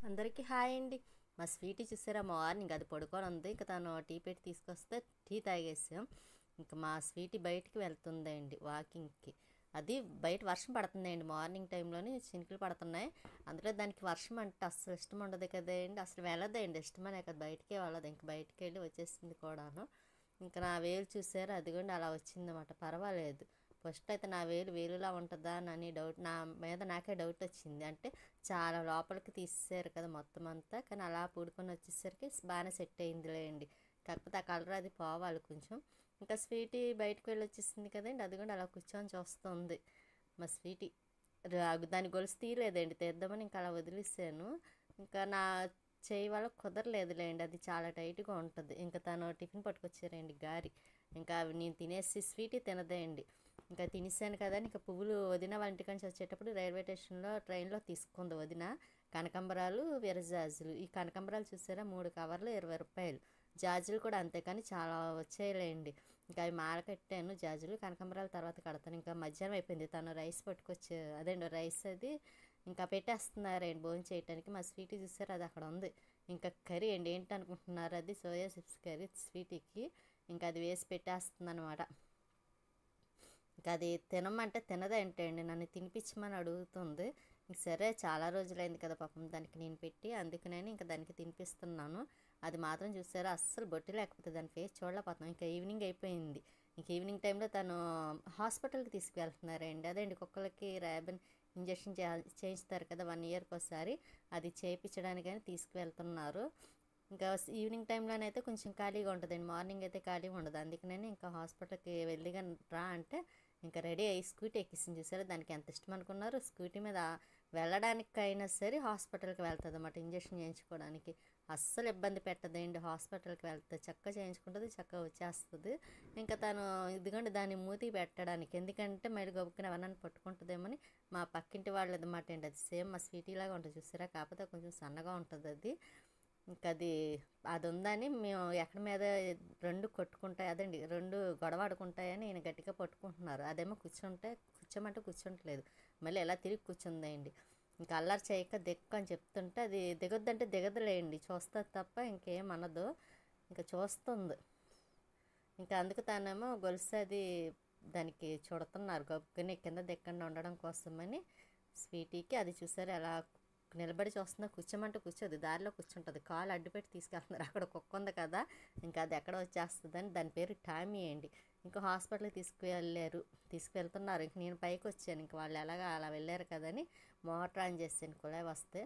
అందరికీ హాయ్ అండి. మా స్వీటీ చూసారా మార్నింగ్ అది పడుకొని ఉంది. ఇంకా తను టీ పెట్టి తీసుకొస్తే టీ తాగేసాం. ఇంకా మా స్వీటీ బయటికి వెళ్తుందండి వాకింగ్కి. అది బయట వర్షం పడుతుందండి, మార్నింగ్ టైంలోని చినుకులు పడుతున్నాయి. అందులో దానికి వర్షం అంటే అస్సలు ఇష్టం ఉండదు కదండి, అసలు వెళ్ళదండి, ఇష్టమనే కదా బయటికే వెళ్ళదు. ఇంక బయటికి వెళ్ళి వచ్చేసింది కూడాను. ఇంకా నా వేలు చూసారు అదిగోండి అలా వచ్చిందన్నమాట. పర్వాలేదు, ఫస్ట్ అయితే నా వేలు వేలులా ఉంటుందా అని డౌట్, నా మీద నాకే డౌట్ వచ్చింది. అంటే చాలా లోపలికి తీసేసారు కదా మొత్తం అంతా, కానీ అలా పూడుకొని వచ్చేసరికి బాగానే సెట్ అయిందిలేండి. కాకపోతే ఆ కలర్ అది పోవాలి కొంచెం. ఇంకా స్వీటీ బయటకు వెళ్ళి వచ్చేసింది కదండి, అది కూడా అలా కూర్చొని చూస్తుంది మా స్వీటీ. దాని గొలుసు తీయలేదండి, తీద్దామని ఇంకా అలా వదిలేసాను. ఇంకా నా చేయి వల్ల కుదరలేదులేండి, అది చాలా టైట్గా ఉంటుంది. ఇంకా తను టిఫిన్ పట్టుకొచ్చారండి గారి. ఇంకా అవి నేను తినేసి స్వీటీ తినదేయండి. ఇంకా తినేసాను కదా అని ఇంకా పువ్వులు వదిన వాళ్ళ ఇంటికి నుంచి వచ్చేటప్పుడు రైల్వే స్టేషన్లో ట్రైన్లో తీసుకుంది వదిన. కనకంబరాలు విరజాజులు, ఈ కనకంబరాలు చూసారా 3 కవర్లు 20 రూపాయలు. జాజులు కూడా అంతే, కానీ చాలా వచ్చేయలేండి. ఇంకా అవి మాల కట్టాను, జాజులు కనకంబరాలు తర్వాత కడతాను. ఇంకా మధ్యాహ్నం అయిపోయింది, తను రైస్ పట్టుకొచ్చే అదేండి రైస్ అది ఇంకా పెట్టేస్తున్నారండి భోజనం చేయడానికి. మా స్వీటీ చూసారు అది అక్కడ ఉంది. ఇంకా కర్రీ అండి, ఏంటనుకుంటున్నారు, అది సోయా చిప్స్ కర్రీ స్వీటీకి. ఇంకా అది వేసి పెట్టేస్తుంది అనమాట. ఇంకా అది తినమంటే తినదేంటే అండి, నన్ను తినిపించమని అడుగుతుంది. సరే చాలా రోజులైంది కదా పాపం దానికి నేను పెట్టి, అందుకనే ఇంకా దానికి తినిపిస్తున్నాను. అది మాత్రం చూసారా అస్సలు బొట్టి లేకపోతే దాని ఫేస్ చూడలేకపోతున్నాం. ఇంకా ఈవినింగ్ అయిపోయింది. ఇంక ఈవినింగ్ టైంలో తను హాస్పిటల్కి తీసుకువెళ్తున్నారండి. అదేంటి కుక్కలకి ర్యాబిన్ ఇంజక్షన్ చేయిస్తారు కదా 1 ఇయర్కి ఒకసారి, అది చేయించడానికని తీసుకువెళ్తున్నారు. ఇంకా ఈవినింగ్ టైంలోనైతే కొంచెం ఖాళీగా ఉంటుందండి, మార్నింగ్ అయితే ఖాళీగా ఉండదు. అందుకనే ఇంకా హాస్పిటల్కి వెళ్ళిగా రా అంటే ఇంకా రెడీ అయ్యి స్కూటీ ఎక్కించింది. చూసారా దానికి ఎంత ఇష్టం అనుకున్నారు, స్కూటీ మీద వెళ్ళడానికైనా సరే హాస్పిటల్కి వెళ్తుంది అన్నమాట ఇంజక్షన్ చేయించుకోవడానికి. అస్సలు ఇబ్బంది పెట్టదండి, హాస్పిటల్కి వెళ్తే చక్కగా చేయించుకుంటుంది, చక్కగా వచ్చేస్తుంది. ఇంకా తను ఇదిగోండి దాన్ని మూతికి పెట్టడానికి, ఎందుకంటే మరి గబుక్కున ఎవరన్నా పట్టుకుంటుందేమని. మా పక్కింటి వాళ్ళది అన్నమాట అండి, అది సేమ్ మా స్వీటీలాగా ఉంటుంది చూసారా, కాకపోతే కొంచెం సన్నగా ఉంటుంది అది. ఇంకా అది ఉందని మేము ఎక్కడి మీద 2 కొట్టుకుంటాయి అదండి, 2 గొడవాడుకుంటాయని ఈయన గట్టిగా పట్టుకుంటున్నారు. అదేమో కూర్చోమంటే కూర్చుంటలేదు, మళ్ళీ ఎలా తిరిగి కూర్చుందండి. ఇంకా అల్లరి చేయక దిక్కు అని చెప్తుంటే అది దిగొద్దంటే దిగదులేండి, చూస్తుంది తప్ప ఇంకేం అనదు. ఇంకా చూస్తుంది. ఇంకా అందుకు తానేమో గొలుసు అది దానికి చుడుతున్నారు గబుక్కుని కింద దిక్కుండా ఉండడం కోసమని స్వీటీకి. అది చూసారు ఎలా నిలబడి చూస్తుందో, కూర్చోమంటే కూర్చోదు, దారిలో కూర్చుంటుంది, కాలు అడ్డుపెట్టి తీసుకెళ్తున్నారు. అక్కడ కుక్క ఉంది కదా, ఇంకా అది ఎక్కడ వచ్చేస్తుందని దాని పేరు టామీ అండి. ఇంకా హాస్పిటల్కి తీసుకువెళ్తున్నారు. ఇంక నేను పైకి వచ్చాను, ఇంక వాళ్ళు ఎలాగా అలా వెళ్ళారు కదని మోటార్ ఆన్ చేసాను కుళాయి వస్తే.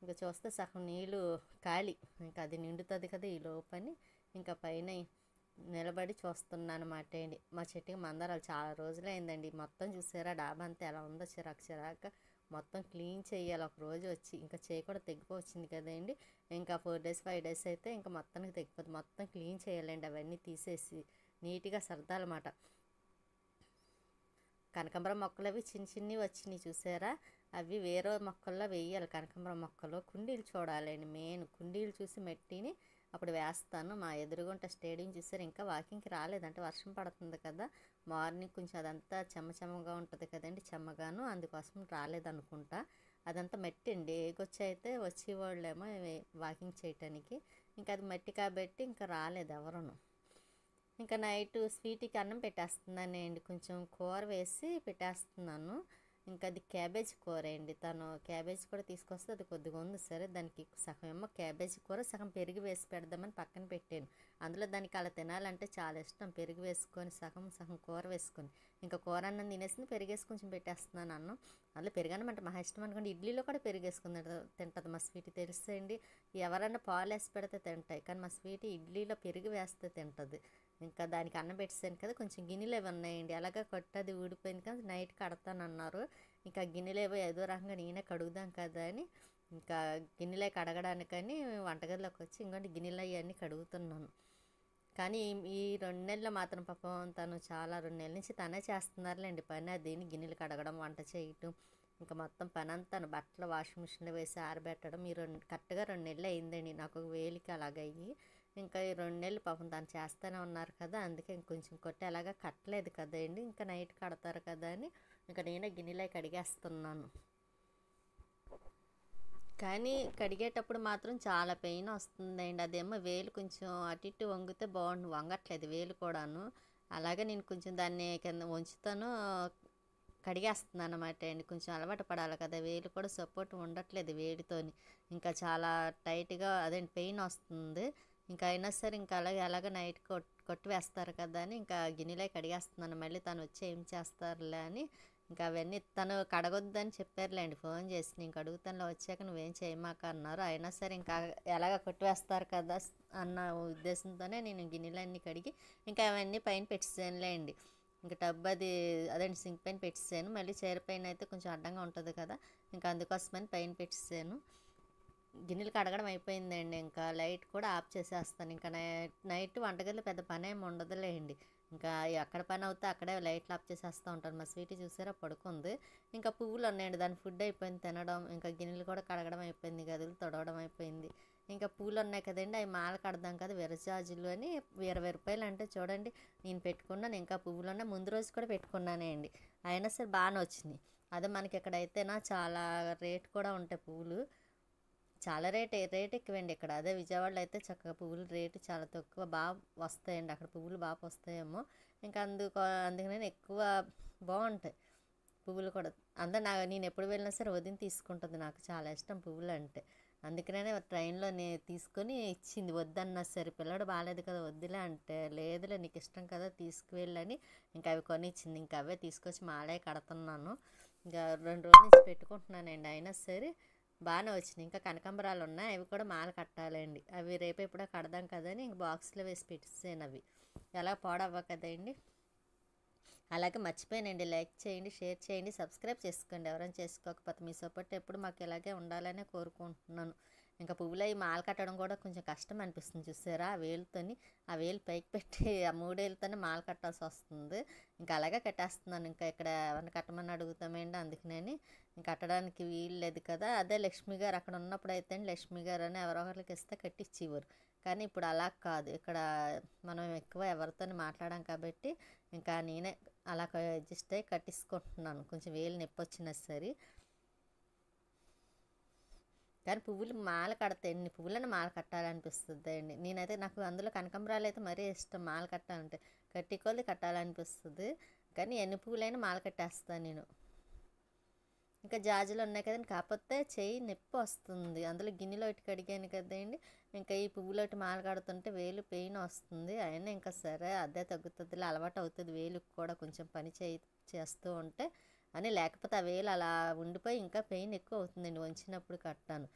ఇంకా చూస్తే సగం నీళ్ళు ఖాళీ, ఇంకా అది నిండుతుంది కదా ఈ లోపని. ఇంకా పైన నిలబడి చూస్తున్నాను అనమాట అండి. మా చెట్టుకి మందారాలు చాలా రోజులైందండి, మొత్తం చూసారా డాబా అంతా ఎలా ఉందో చిరాకు చిరాక. మొత్తం క్లీన్ చేయాలి ఒక రోజు వచ్చి, ఇంకా చేయి కూడా తెగిపోవచ్చింది కదండి. ఇంకా 4 డేస్ 5 డేస్ అయితే ఇంకా మొత్తానికి తెగిపోతుంది. మొత్తం క్లీన్ చేయాలండి, అవన్నీ తీసేసి నీట్గా సర్దాలన్నమాట. కనకాంబరం మొక్కలు అవి చిన్న చిన్నవి వచ్చినాయి చూసారా, అవి వేరే మొక్కల్లో వేయాలి. కనకాంబరం మొక్కలు కుండీలు చూడాలండి, మెయిన్ కుండీలు చూసి మట్టిని అప్పుడు వేస్తాను. మా ఎదురుగుంట స్టేడియం చూసారు, ఇంకా వాకింగ్కి రాలేదంటే వర్షం పడుతుంది కదా, మార్నింగ్ కొంచెం అదంతా చెమ్మగా ఉంటుంది కదండి, చెమ్మగాను, అందుకోసం రాలేదనుకుంటా. అదంతా మట్టి అండి, ఏగొచ్చి అయితే వచ్చేవాళ్ళేమో వాకింగ్ చేయటానికి. ఇంకా అది మట్టి కాబట్టి ఇంకా రాలేదు ఎవరును. ఇంకా నైట్ స్వీట్కి అన్నం పెట్టేస్తున్నానండి, కొంచెం కూర వేసి పెట్టేస్తున్నాను. ఇంకా అది క్యాబేజీ కూర అండి, తను క్యాబేజీ కూడా తీసుకొస్తే అది కొద్దిగా ఉంది, సరే దానికి సగం ఏమో క్యాబేజీ కూర సగం పెరుగు వేసి పెడదామని పక్కన పెట్టాను. అందులో దానికి అలా తినాలంటే చాలా ఇష్టం, పెరుగు వేసుకొని సగం సగం కూర వేసుకొని. ఇంకా కూర అన్నం తినేసింది, పెరిగేసి కొంచెం పెట్టేస్తున్నాను అన్నం. అందులో పెరుగన్నం అంటే మహా ఇష్టం అనుకోండి, ఇడ్లీలో కూడా పెరిగేసుకుని తింటుంది మా స్వీటీ, తెలుసండి. ఎవరన్నా పాలు వేసి పెడితే తింటాయి, కానీ మా స్వీటీ ఇడ్లీలో పెరుగు వేస్తే తింటుంది. ఇంకా దానికి అన్నం పెట్టేసాను కదా, కొంచెం గిన్నెలు ఏవి ఉన్నాయండి, అలాగే కొట్టది ఊడిపోయింది కదా, నైట్ కడతానన్నారు. ఇంకా గిన్నెలు ఏవో ఏదో రకంగా నేనే కడుగుదాం కదా అని ఇంకా గిన్నెలే కడగడానికని వంటగదిలోకి వచ్చి ఇంకోటి గిన్నెలు అవన్నీ కడుగుతున్నాను. కానీ ఈ 2 నెలలు మాత్రం పాపం తను చాలా 2 నెలల నుంచి తనే చేస్తున్నారులేండి పని, అదేని గిన్నెలు కడగడం వంట చేయటం ఇంకా మొత్తం పని అంతా బట్టలు వాషింగ్ మిషన్లో వేసి ఆరబెట్టడం. ఈ కరెక్ట్గా 2 నెలలు అయిందండి నాకు వేలికి అలాగయ్యి. ఇంకా ఈ 2 నెలలు పాపం తను చేస్తూనే ఉన్నారు కదా, అందుకే ఇంకొంచెం కొట్టి అలాగా కట్టలేదు కదండి, ఇంకా నైట్ కడతారు కదా అని ఇంకా నేనే గిన్నెలో కడిగేస్తున్నాను. కానీ కడిగేటప్పుడు మాత్రం చాలా పెయిన్ వస్తుందండి. అదేమో వేలు కొంచెం అటు ఇటు వంగితే బాగుండు, వంగట్లేదు వేలు కూడాను. అలాగే నేను కొంచెం దాన్ని కింద ఉంచుతాను, కడిగేస్తున్నాను అనమాట అండి. కొంచెం అలవాటు పడాలి కదా, వేలు కూడా సపోర్ట్ ఉండట్లేదు వేడితోని. ఇంకా చాలా టైట్గా అదే పెయిన్ వస్తుంది. ఇంకా అయినా సరే ఇంకా అలాగే అలాగ నైట్ కొట్టి వేస్తారు కదా అని ఇంకా గిన్నెలే కడిగేస్తున్నాను. మళ్ళీ తను వచ్చి ఏం చేస్తారులే అని ఇంకా అవన్నీ తను కడగొద్దని చెప్పారులేండి ఫోన్ చేసి. నేను కడుగుతానులో వచ్చాక నువ్వేం చేయమాక అన్నారు. అయినా సరే ఇంకా ఎలాగ కొట్టివేస్తారు కదా అన్న ఉద్దేశంతోనే నేను గిన్నెలన్నీ కడిగి ఇంకా అవన్నీ పైన పెట్టేసానులేండి. ఇంకా టబ్ అది అదండి సింక్ పైన పెట్టేసాను. మళ్ళీ చైర్ పైన అయితే కొంచెం అడ్డంగా ఉంటుంది కదా, ఇంకా అందుకోసమని పైన పెట్టేసాను. గిన్నెలు కడగడం అయిపోయిందండి. ఇంకా లైట్ కూడా ఆఫ్ చేసేస్తాను. ఇంకా నైట్ వంటగదిలో పెద్ద పని ఏమి ఉండదులేండి. ఇంకా ఎక్కడ పని అవుతే అక్కడే లైట్లు ఆఫ్ చేసేస్తూ ఉంటాను. మా స్వీటీ చూసారా పడుకుంది. ఇంకా పువ్వులు ఉన్నాయండి, దాని ఫుడ్ అయిపోయింది తినడం. ఇంకా గిన్నెలు కూడా కడగడం అయిపోయింది, గదులు తొడవడం అయిపోయింది. ఇంకా పూలు ఉన్నాయి కదండి, అవి మాల కడదాం కదా, విరజాజులు అని 20 రూపాయలు అంటే చూడండి. నేను పెట్టుకున్నాను, ఇంకా పువ్వులు ఉన్నాయి. ముందు రోజు కూడా పెట్టుకున్నానే అండి, అయినా సరే బాగానే వచ్చినాయి. అదే మనకి ఎక్కడైతేనా చాలా రేట్ కూడా ఉంటాయి పువ్వులు, చాలా రేట్ ఎక్కువండి ఇక్కడ. అదే విజయవాడలో అయితే చక్కగా పువ్వులు రేటు చాలా తక్కువ, బాగా వస్తాయండి అక్కడ, పువ్వులు బాగా వస్తాయేమో. ఇంకా అందుకనే ఎక్కువ బాగుంటాయి పువ్వులు కూడా. నేను ఎప్పుడు వెళ్ళినా సరే వదిన తీసుకుంటుంది, నాకు చాలా ఇష్టం పువ్వులు అంటే. అందుకనే ట్రైన్లో తీసుకొని ఇచ్చింది, వద్దన్నా సరే పిల్లడు బాగాలేదు కదా వద్దులే అంటే, లేదులే నీకు ఇష్టం కదా తీసుకువెళ్ళని ఇంకా అవి కొని ఇచ్చింది. ఇంకా అవే తీసుకొచ్చి మాలే కడుతున్నాను. ఇంకా 2 రోజుల నుంచి పెట్టుకుంటున్నానండి, అయినా సరే బాగానే వచ్చినాయి. ఇంకా కనకాంబరాలు ఉన్నాయి, అవి కూడా మాల కట్టాలండి. అవి రేపు ఎప్పుడో కడదాం కదని ఇంక బాక్స్లో వేసి పెట్టేసాను. అవి ఎలా పాడవ్వ కదండి. అలాగే మర్చిపోయానండి, లైక్ చేయండి, షేర్ చేయండి, సబ్స్క్రైబ్ చేసుకోండి ఎవరైనా చేసుకోకపోతే. మీ సపోర్ట్ ఎప్పుడు మాకు ఇలాగే ఉండాలనే కోరుకుంటున్నాను. ఇంకా పువ్వులు అవి మాల కట్టడం కూడా కొంచెం కష్టం అనిపిస్తుంది చూసారా, ఆ వేలుతోని ఆ వేలు పైకి పెట్టి ఆ 3 వేలుతోనే మాల కట్టాల్సి వస్తుంది. ఇంకా అలాగే కట్టేస్తున్నాను. ఇంకా ఇక్కడ ఎవరిని కట్టమని అడుగుతామేంటి, అందుకనే కట్టడానికి వీలు లేదు కదా. అదే లక్ష్మి గారు అక్కడ ఉన్నప్పుడు అయితే లక్ష్మి గారు అని ఎవరో ఒకరికి ఇస్తే కట్టించేవారు. కానీ ఇప్పుడు అలా కాదు, ఇక్కడ మనం ఎక్కువ ఎవరితో మాట్లాడాం కాబట్టి ఇంకా నేనే అలా అడ్జస్ట్ అయ్యి కట్టించుకుంటున్నాను, కొంచెం వేలు నొప్పి వచ్చినా సరే. కానీ పువ్వులు మాల కడితే ఎన్ని పువ్వులను మాల కట్టాలనిపిస్తుంది అండి. నాకు అందులో కనకాంబరాలు అయితే మరీ ఇష్టం, మాల కట్టాలంటే కొద్ది కట్టాలనిపిస్తుంది. కానీ ఎన్ని పువ్వులైనా మాల కట్టేస్తాను నేను. ఇంకా జాజులు ఉన్నాయి కదండి, కాకపోతే చెయ్యి నొప్పి వస్తుంది, అందులో గిన్నెలో ఇటు కడిగాను కదండి. ఇంకా ఈ పువ్వులోటి మాల కడుతుంటే వేలు పెయిన్ వస్తుంది. అయినా ఇంకా సరే అదే తగ్గుతుందిలే, అలవాటు అవుతుంది వేలుకి కూడా కొంచెం పని చేస్తూ ఉంటే అని. లేకపోతే ఆ వేలు అలా ఉండిపోయి ఇంకా పెయిన్ ఎక్కువ అవుతుందండి వంచినప్పుడు కట్టాను.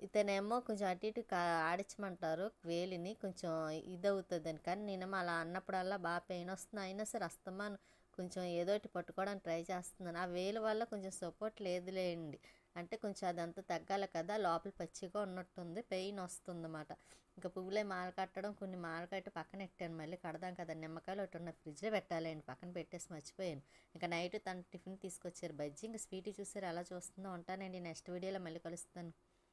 ఇతనేమో కొంచెం అటు ఇటు ఆడించమంటారు వేలిని, కొంచెం ఇదవుతుందని. కానీ నేనేమో అలా అన్నప్పుడల్లా బాగా పెయిన్ వస్తుంది. అయినా సరే అస్తమాను కొంచెం ఏదోటి పట్టుకోవడానికి ట్రై చేస్తున్నాను. ఆ వేలు వల్ల కొంచెం సపోర్ట్ లేదులేండి, అంటే కొంచెం అదంతా తగ్గాలి కదా, లోపల పచ్చిగా ఉన్నట్టుంది, పెయిన్ వస్తుందన్నమాట. ఇంకా పువ్వులే మాల కట్టడం, కొన్ని మాల కట్టి పక్కన పెట్టాను, మళ్ళీ కడదాం కదా. నిమ్మకాయలు ఒకటి ఉన్న ఫ్రిడ్జ్లో పెట్టాలండి, పక్కన పెట్టేసి మర్చిపోయాను. ఇంకా నైట్ తను టిఫిన్ తీసుకొచ్చారు బజ్జీ. ఇంకా స్వీటీ చూసారు అలా చూస్తుందో. ఉంటానండి, నెక్స్ట్ వీడియోలో మళ్ళీ కలుస్తాను.